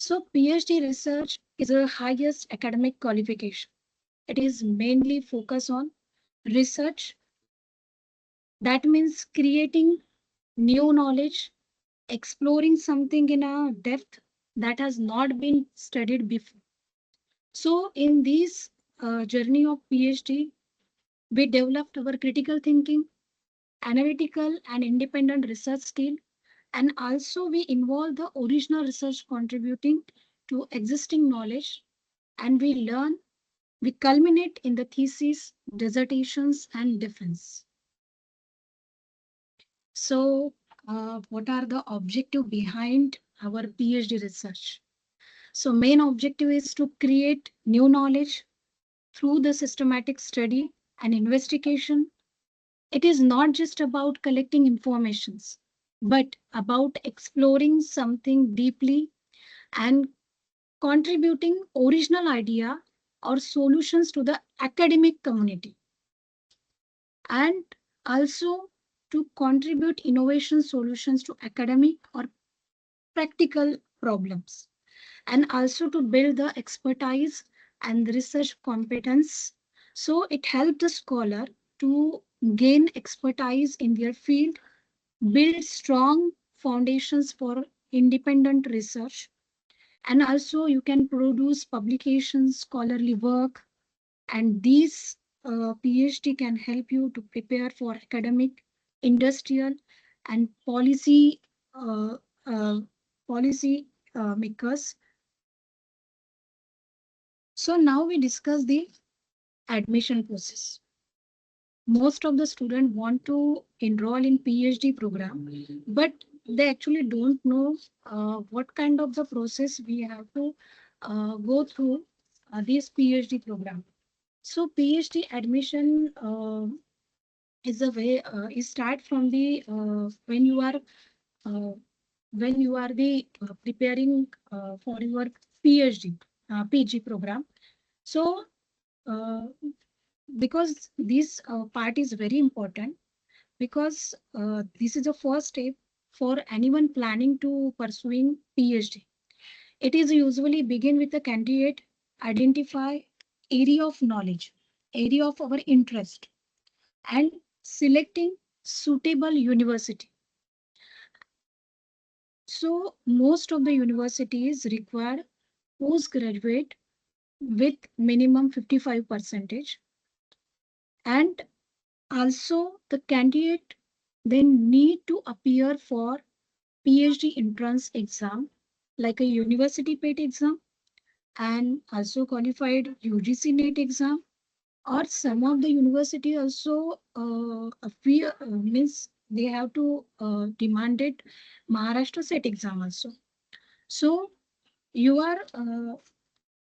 So PhD research is the highest academic qualification. It is mainly focused on research. That means creating new knowledge, exploring something in a depth that has not been studied before. So in this journey of PhD, we developed our critical thinking, analytical and independent research skill, and also we involve the original research contributing to existing knowledge, and we culminate in the thesis, dissertations, and defense. So, what are the objective behind our PhD research? So, main objective is to create new knowledge through the systematic study and investigation. It is not just about collecting informations, but about exploring something deeply and contributing original idea or solutions to the academic community, and also to contribute innovation solutions to academic or practical problems, and also to build the expertise and research competence. So it helps the scholar to gain expertise in their field, build strong foundations for independent research, and also you can produce publications, scholarly work, and these PhD can help you to prepare for academic, industrial, and uh, uh, policy makers. So now we discuss the admission process. Most of the students want to enroll in PhD program, but they actually don't know what kind of the process we have to go through this PhD program. So PhD admission is a way is start from the uh, when you are the preparing for your PhD PG program. So uh, because this part is very important, because this is the first step for anyone planning to pursuing PhD. It is usually begin with the candidate identify area of knowledge, area of our interest, and selecting suitable university. So most of the universities require postgraduate with minimum 55 percentage, and also the candidate then need to appear for PhD entrance exam like a university paid exam, and also qualified UGC NET exam, or some of the university also appear means they have to demand it Maharashtra set exam also. So you are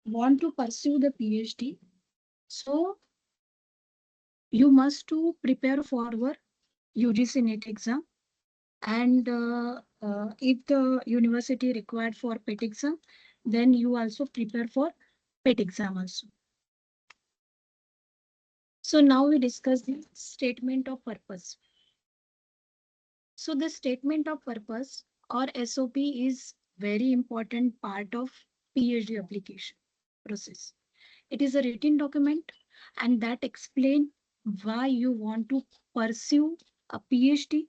want to pursue the PhD, so you must to prepare for our UGC NET exam, and if the university required for PET exam, then you also prepare for PET exam also. So now we discuss the statement of purpose. So the statement of purpose or SOP is very important part of PhD application process. It is a written document and that explain why you want to pursue a PhD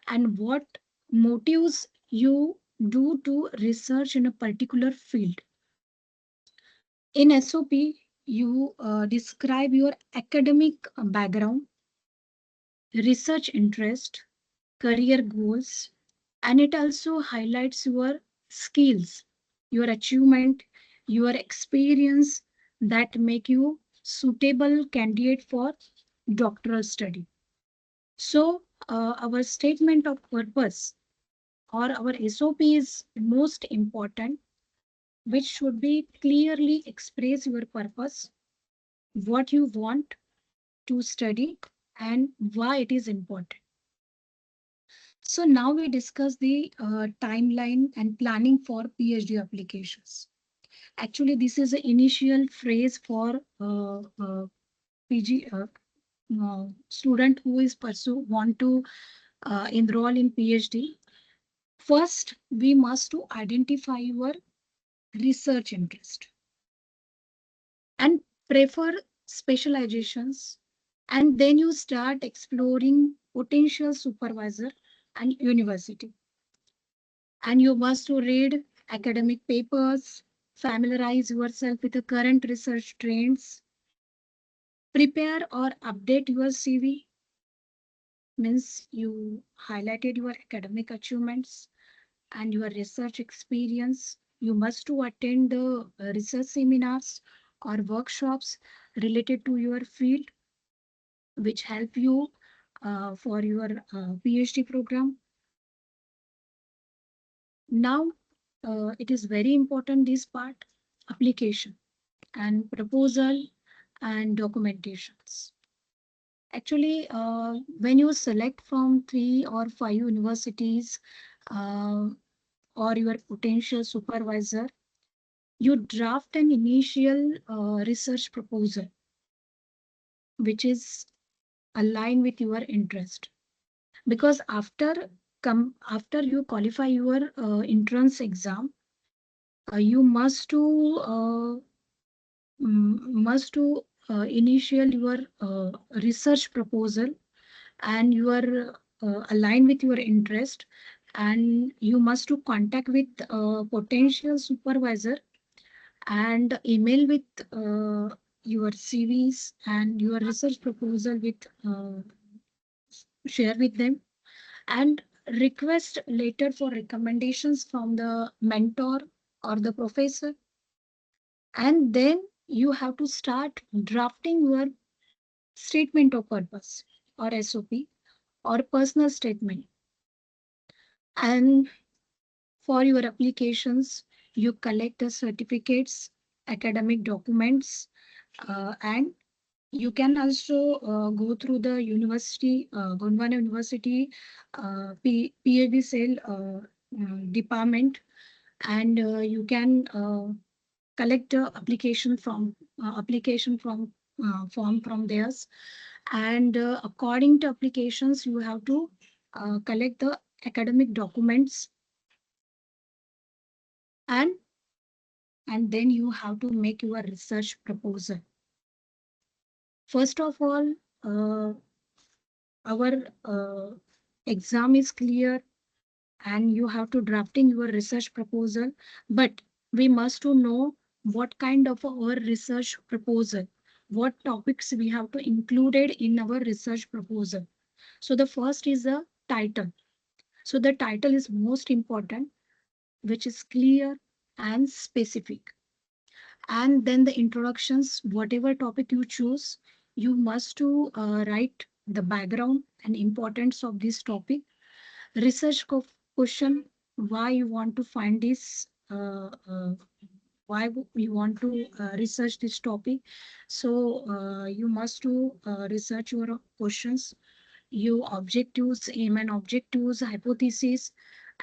and what motives you do to research in a particular field. In SOP, you describe your academic background, research interest, career goals, and it also highlights your skills, your achievement, your experience that make you suitable candidate for doctoral study. So our statement of purpose or our SOP is most important, which should be clearly express your purpose, what you want to study, and why it is important. So now we discuss the timeline and planning for PhD applications. Actually, this is the initial phrase for PG student who is pursue want to enroll in PhD. First, we must to identify your research interest, and prefer specializations. And then you start exploring potential supervisor and university. And you must to read academic papers, familiarize yourself with the current research trends, prepare or update your CV, means you highlighted your academic achievements and your research experience. You must to attend the research seminars or workshops related to your field, which help you for your PhD program. Now, it is very important this part, application and proposal and documentations. Actually, when you select from 3 or 5 universities uh, or your potential supervisor, you draft an initial research proposal which is aligned with your interest. Because after you qualify your entrance exam, you must to initial your research proposal, and you are aligned with your interest, and you must to contact with potential supervisor and email with your CVs and your research proposal with share with them, and request later for recommendations from the mentor or the professor. And then you have to start drafting your statement of purpose or SOP or personal statement. And for your applications, you collect the certificates, academic documents, and you can also go through the university, Gondwana University PhD cell department, and you can collect the application from form from theirs. And according to applications, you have to collect the academic documents, and then you have to make your research proposal. First of all, our exam is clear and you have to drafting your research proposal, but we must to know what kind of our research proposal, what topics we have to included in our research proposal. So the first is the title. So the title is most important, which is clear and specific. And then the introductions, whatever topic you choose, you must to write the background and importance of this topic, research question, why you want to find this you want to research this topic. So you must to research your questions, your objectives, aim and objectives, hypothesis,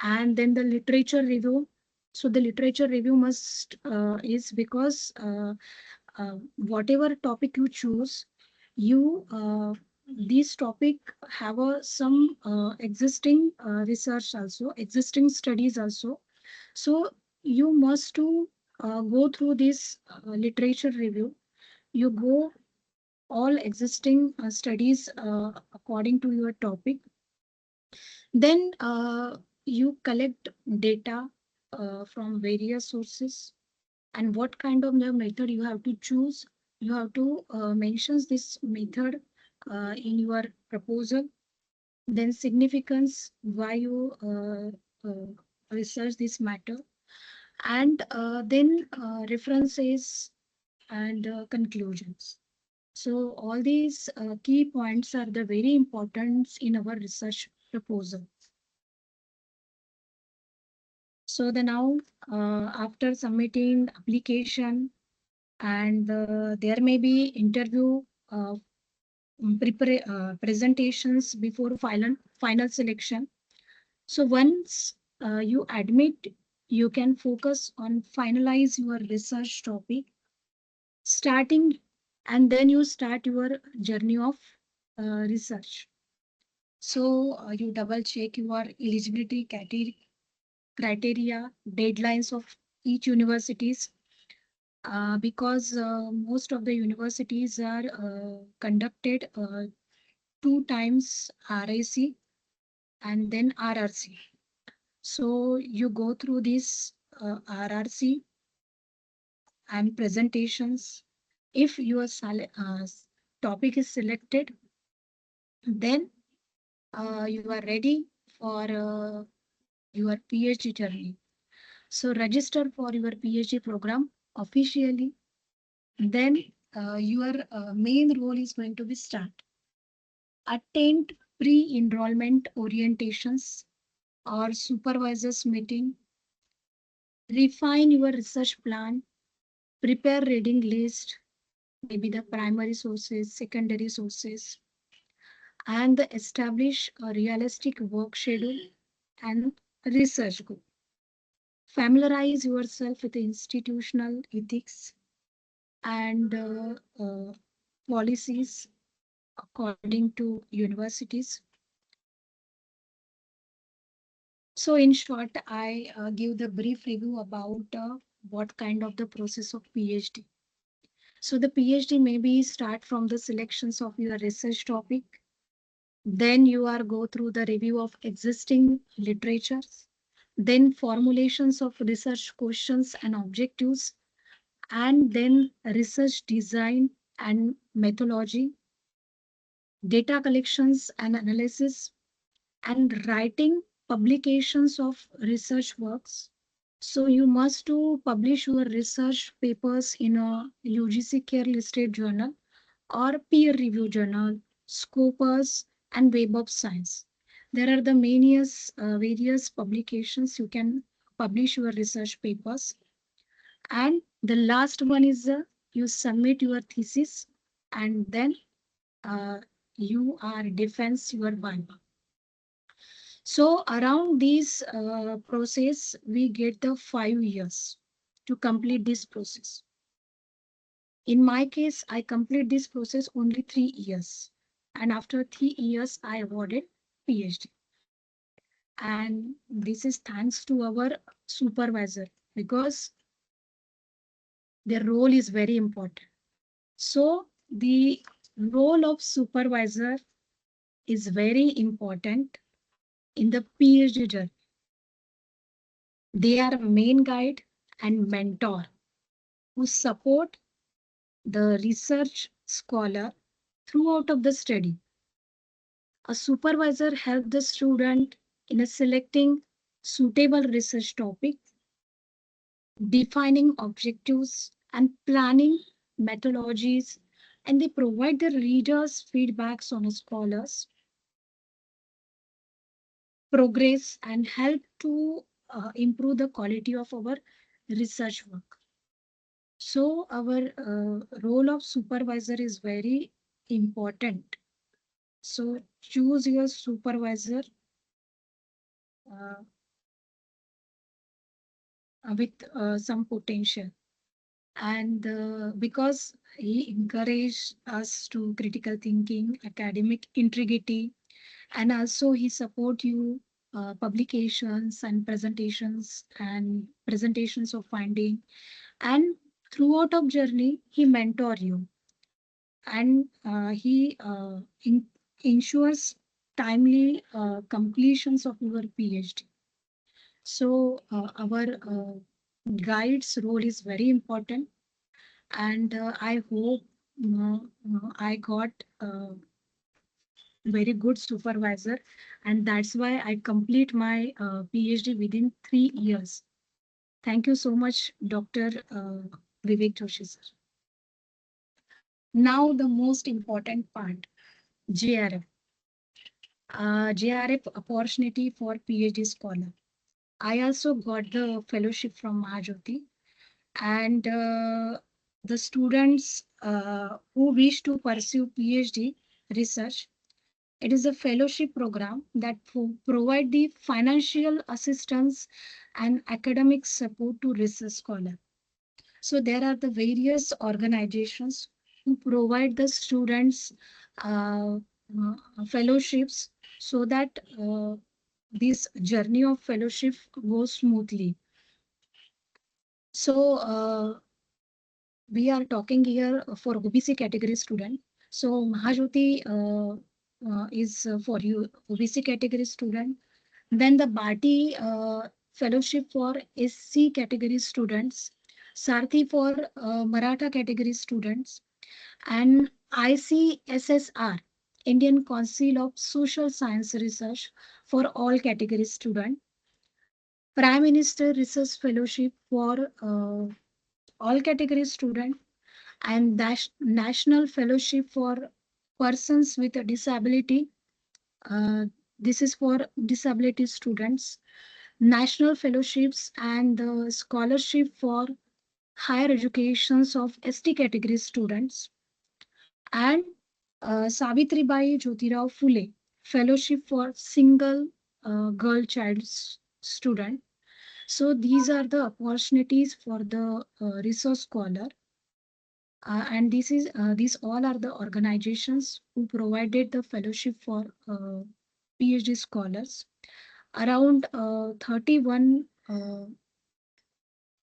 and then the literature review. So the literature review must is because whatever topic you choose, you this topic have a some existing research also, existing studies also. So you must to go through this literature review. You go all existing studies according to your topic. Then you collect data from various sources, and what kind of the method you have to choose. You have to mention this method in your proposal. Then significance, why you research this matter, and then references and conclusions. So all these key points are the very important in our research proposal. So the now after submitting application, and there may be interview presentations before final selection. So once you admit, you can focus on finalize your research topic starting, and then you start your journey of research. So you double check your eligibility criteria, deadlines of each universities, because most of the universities are conducted 2 times RIC and then RRC. So you go through this RRC and presentations. If your topic is selected, then you are ready for your PhD journey. So register for your PhD program officially. Then your main role is going to be start. Attend pre-enrollment orientations or supervisors meeting. Refine your research plan. Prepare reading list, maybe the primary sources, secondary sources, and establish a realistic work schedule and research goal. Familiarize yourself with the institutional ethics and policies according to universities. So in short, I give the brief review about what kind of the process of PhD. So the PhD maybe start from the selections of your research topic. Then you are go through the review of existing literatures, then formulations of research questions and objectives, and then research design and methodology, data collections and analysis, and writing publications of research works. So you must to publish your research papers in a UGC care listed journal or peer review journal, Scopus, and Web of Science. There are the various publications you can publish your research papers. And the last one is you submit your thesis, and then uh, you are defense your Bible. So around this process, we get the 5 years to complete this process. In my case, I complete this process only 3 years. And after 3 years, I awarded PhD. And this is thanks to our supervisor because their role is very important. So the role of supervisor is very important in the PhD journey. They are main guide and mentor who support the research scholar throughout of the study. A supervisor helps the student in selecting suitable research topic, defining objectives, and planning methodologies, and they provide the readers feedbacks on a scholar's progress and help to improve the quality of our research work. So our role of supervisor is very important. So choose your supervisor uh, with some potential. And because he encouraged us to critical thinking, academic integrity, and also he support you publications and presentations of finding. And throughout of journey, he mentor you and he ensures timely completions of your PhD. So our guide's role is very important, and I hope I got a very good supervisor, and that's why I complete my PhD within 3 years. Thank you so much, Dr. Vivek Joshi sir. Now the most important part, JRF. JRF opportunity for PhD scholar. I also got the fellowship from Mahajyoti, and the students who wish to pursue PhD research, it is a fellowship program that provide the financial assistance and academic support to research scholar. So there are the various organizations who provide the students fellowships so that this journey of fellowship goes smoothly. So we are talking here for OBC category student. So Mahajyoti is for you OBC category student. Then the Bharti fellowship for SC category students, Sarthi for Maratha category students, and ICSSR, Indian Council of Social Science Research for all category students, Prime Minister Research Fellowship for all category students, and National Fellowship for persons with a disability. Uh, this is for disability students. National fellowships and the scholarship for higher educations of ST category students, and Savitribai Jyotirao Phule fellowship for single girl child student. So these are the opportunities for the resource scholar. And these all are the organizations who provided the fellowship for PhD scholars. Around 31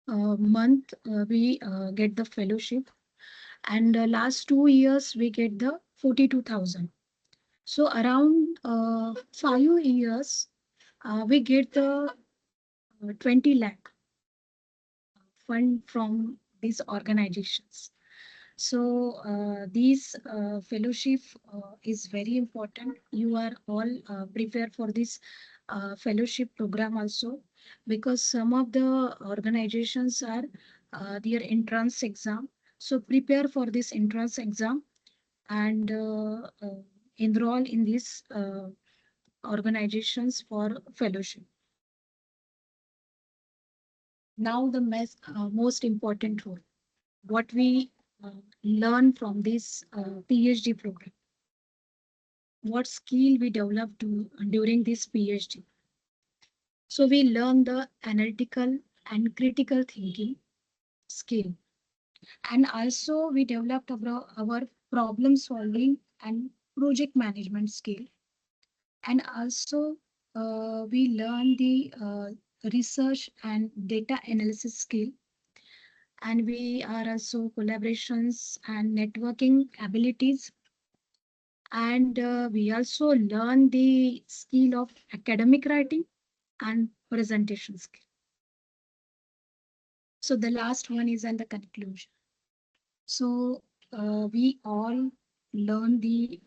month we get the fellowship, and last 2 years we get the 42,000. So around 5 years we get the 20 lakh fund from these organizations. So these fellowship is very important. You are all prepared for this fellowship program also, because some of the organizations are their entrance exam. So prepare for this entrance exam and enroll in these organizations for fellowship. Now the most important role, what we learn from this PhD program, what skill we develop during this PhD. So we learn the analytical and critical thinking skill, and also we developed our problem solving and project management skill, and also we learn the research and data analysis skill, and we are also collaborations and networking abilities, and we also learn the skill of academic writing and presentation skill. So the last one is in the conclusion. So we all learn the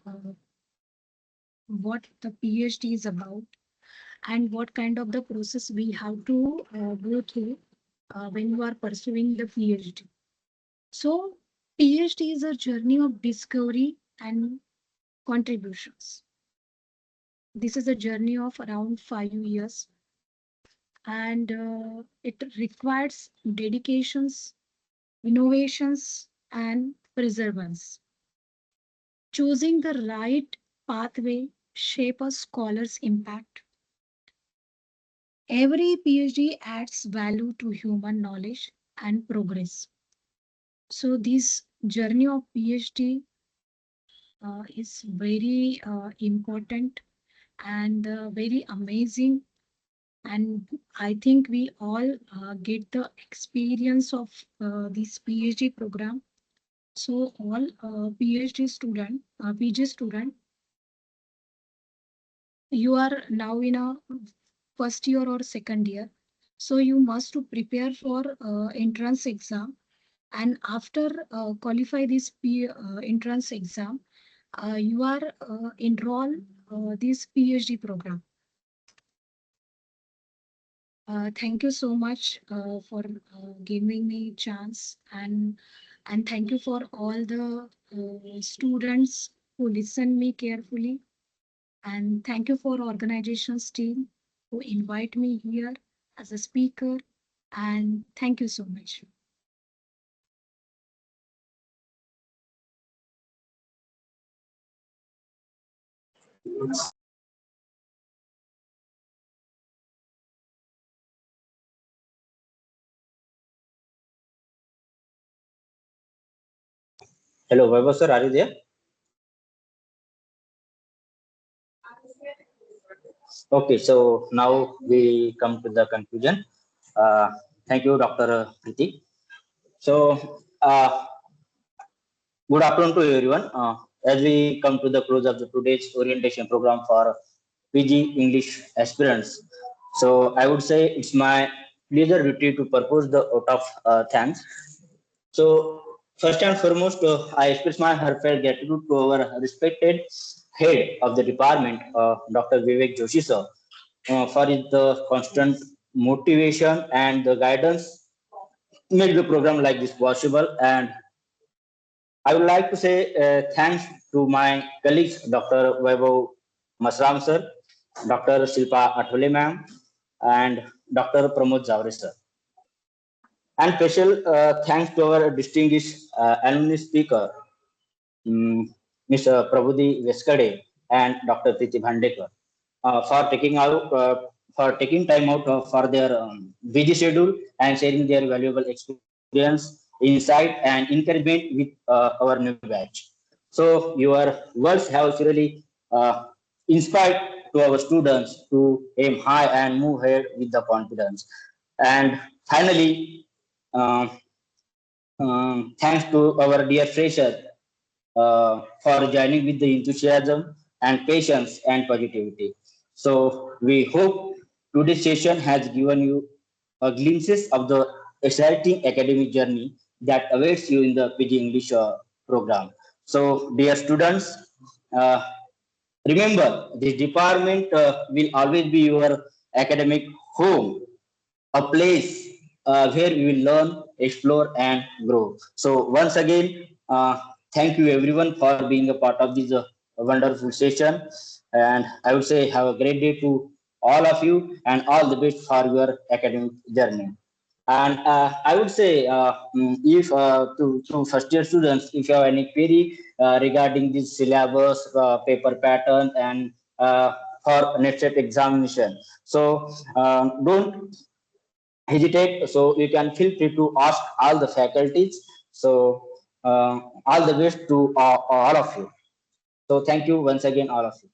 what the PhD is about, and what kind of the process we have to go through when you are pursuing the PhD. So PhD is a journey of discovery and contributions. This is a journey of around 5 years, and it requires dedications, innovations, and perseverance. Choosing the right pathway shape a scholar's impact. Every PhD adds value to human knowledge and progress. So this journey of PhD is very important and very amazing. And I think we all get the experience of this PhD program. So all PhD student, PG student, you are now in a first year or second year. So you must to prepare for entrance exam, and after qualify this entrance exam, you are enroll this PhD program. Thank you so much for giving me chance, and thank you for all the students who listen me carefully, and thank you for organizations team who invite me here as a speaker, and thank you so much. Hello, Vaibhav sir, are you there? Okay, so now we come to the conclusion. Uh, Thank you, Dr. Priti. So, good afternoon to everyone. As we come to the close of the today's orientation program for PG English aspirants, so I would say it's my pleasure duty to propose the vote of thanks. So, first and foremost, I express my heartfelt gratitude to our respected head of the department, Dr. Vivek Joshi sir, for his the constant motivation and the guidance make the program like this possible. And I would like to say thanks to my colleagues, Dr. Vaibhav Masram sir, Dr. Shilpa Athole ma'am, and Dr. Pramod Zavre sir. And special thanks to our distinguished alumni speaker, Mr. Prabhuti Veskade and Dr. Priti Bhandekar for taking time out for their busy schedule and sharing their valuable experience, insight, and encouragement with our new batch. So your words have really inspired to our students to aim high and move ahead with the confidence. And finally, uh, thanks to our dear freshers for joining with the enthusiasm and patience and positivity. So we hope today's session has given you a glimpses of the exciting academic journey that awaits you in the PG English program. So dear students, uh, remember this department will always be your academic home, a place where we will learn, explore, and grow. So once again, thank you everyone for being a part of this wonderful session. And I would say have a great day to all of you and all the best for your academic journey. And I would say, if to first year students, if you have any query regarding this syllabus, paper pattern, and for next set examination, so don't hesitate. So you can feel free to ask all the faculties. So all the best to all of you. So thank you once again, all of you.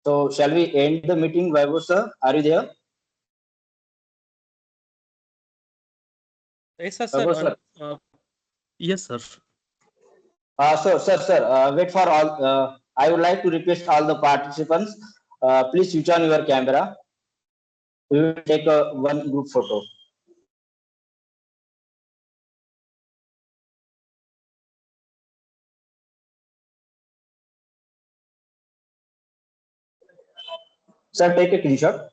So shall we end the meeting, Vaibhav sir? Are you there? Yes, sir. Vaibhav sir. Yes, sir. Sir, wait for all. I would like to request all the participants. Please switch on your camera. We will take one group photo. Sir, take a screenshot.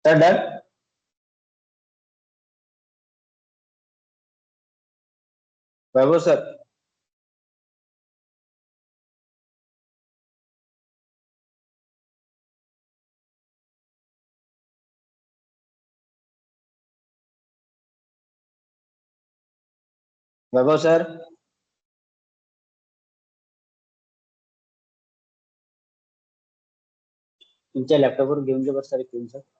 Sir, done. Vaibhav sir. Vaibhav sir. तुमच्या लॅपटॉपवर घेऊन जा बरं sir screenshot.